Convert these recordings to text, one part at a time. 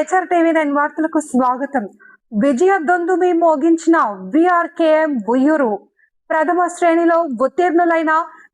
HR TV 9 వార్తలకు స్వాగతం. విజయ దొందుమి మోగించిన విఆర్కేఎం ఉయ్యూరు. ప్రథమ శ్రేణిలో ఉత్తీర్ణులైన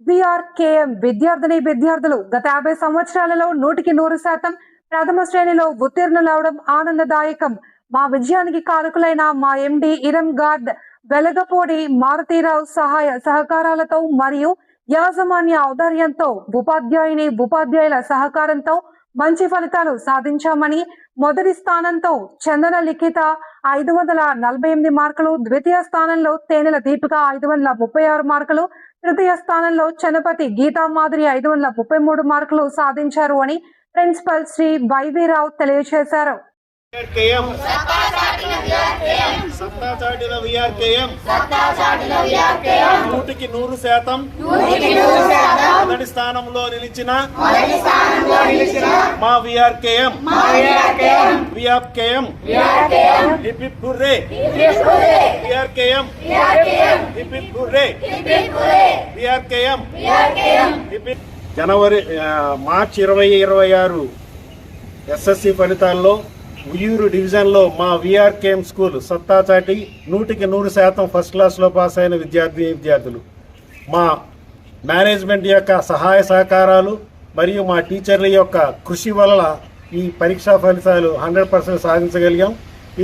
విఆర్కేఎం విద్యార్థులు గత 50 సంవత్సరాలలో 100% ప్రథమ శ్రేణిలో ఉత్తీర్ణులవడం ఆనందదాయకం. మా విజయానికి కారకులైన మా ఎండి ఇరం గార్డ్ వెలగపూడి మారుతీరావు సహాయ సహకారాలతో మరియు యాజమాన్య ఔదార్యంతో ఉపాధ్యాయుల సహకారంతో మంచి ఫలితాలు సాధించామని, మొదటి స్థానంతో చందన లిఖిత 548 మార్కులు, ద్వితీయ స్థానంలో తేనెల దీపిక 536 మార్కులు, తృతీయ స్థానంలో చనపతి గీతా మాధురి 533 మార్కులు సాధించారు అని ప్రిన్సిపల్ శ్రీ వైవీరావు తెలియజేశారు. నూటికి 100% మొదటి స్థానంలో నిలిచిన మా విఆర్కేఎం మార్చి 2026 ఎస్ఎస్సి ఫలితాల్లో ఉయ్యూరు డివిజన్లో మా విఆర్కేఎం స్కూల్ సత్తా చాటి 100% ఫస్ట్ క్లాస్లో పాస్ అయిన విద్యార్థులు మా మేనేజ్మెంట్ యొక్క సహాయ సహకారాలు మరియు మా టీచర్ల యొక్క కృషి వల్ల ఈ పరీక్షా ఫలితాలు 100% సాధించగలిగాం.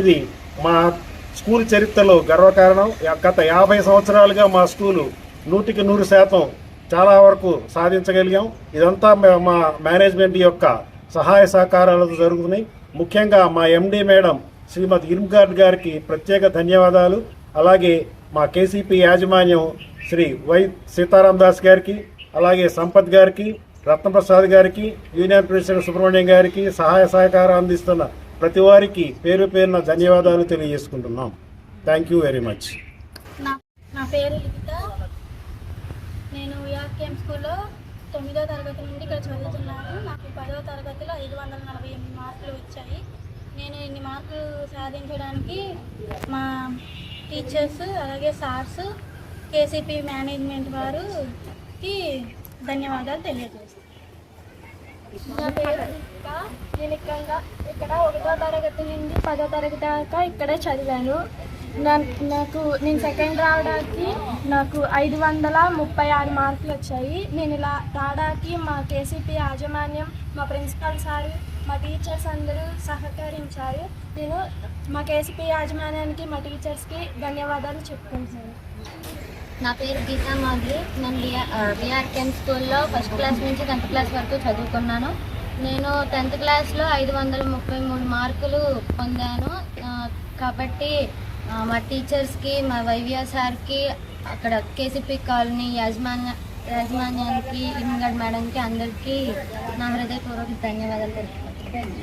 ఇది మా స్కూల్ చరిత్రలో గర్వకారణం. గత 50 సంవత్సరాలుగా మా స్కూలు 100% చాలా వరకు సాధించగలిగాం. ఇదంతా మా మేనేజ్మెంట్ యొక్క సహాయ సహకారాలతో జరుగుతున్నాయి. ముఖ్యంగా మా ఎండి మేడం శ్రీమతి ఇరం గార్డ్ గారికి ప్రత్యేక ధన్యవాదాలు. అలాగే మా కేసీపీ యాజమాన్యం శ్రీ వై సీతారాం దాస్ గారికి, అలాగే సంపత్ గారికి, రత్నప్రసాద్ గారికి, యూనియన్ ప్రెసిడెంట్ సుబ్రహ్మణ్యం గారికి సహాయ సహకారం అందిస్తున్న ప్రతి వారికి పేరు పేరున ధన్యవాదాలు తెలియజేసుకుంటున్నాం. Thank you very much. నా పేరు లిఖిత. నేను విఆర్కేఎం స్కూల్లో 9వ తరగతి నుండి ఇక్కడ చదువుతున్నాను. నాకు 10వ తరగతిలో 548 మార్కులు వచ్చాయి. నేను ఇన్ని మార్కులు సాధించడానికి మా టీచర్స్, అలాగే సార్స్, కేసీపీ మేనేజ్మెంట్ వారికి ధన్యవాదాలు తెలియజేస్తాను. నా పేరు నేను ఇక్కడ 1వ తరగతి నుండి 10వ తరగతి దాకా ఇక్కడే చదివాను. నేను సెకండ్ రావడానికి నాకు 536 మార్కులు వచ్చాయి. నేను ఇలా రావడానికి మా కేసీపీ యాజమాన్యం, మా ప్రిన్సిపల్ సార్, మా టీచర్స్ అందరూ సహకరించారు. నేను మా కేసీపీ యాజమాన్యానికి, మా టీచర్స్కి ధన్యవాదాలు చెప్పుకుంటున్నాను. నా పేరు గీతా మాధురి. నేను విఆర్కేఎం స్కూల్లో ఫస్ట్ క్లాస్ నుంచి 10th క్లాస్ వరకు చదువుకున్నాను. నేను 10th క్లాస్లో 533 మార్కులు పొందాను. కాబట్టి మా టీచర్స్కి, మా వైవిఆర్ సార్కి, అక్కడ కేసీపీ కాలనీ యాజమాన్యానికి, ఇరం గార్డ్ మేడంకి అందరికీ నా హృదయపూర్వక ధన్యవాదాలు తెలుపుతున్నాను.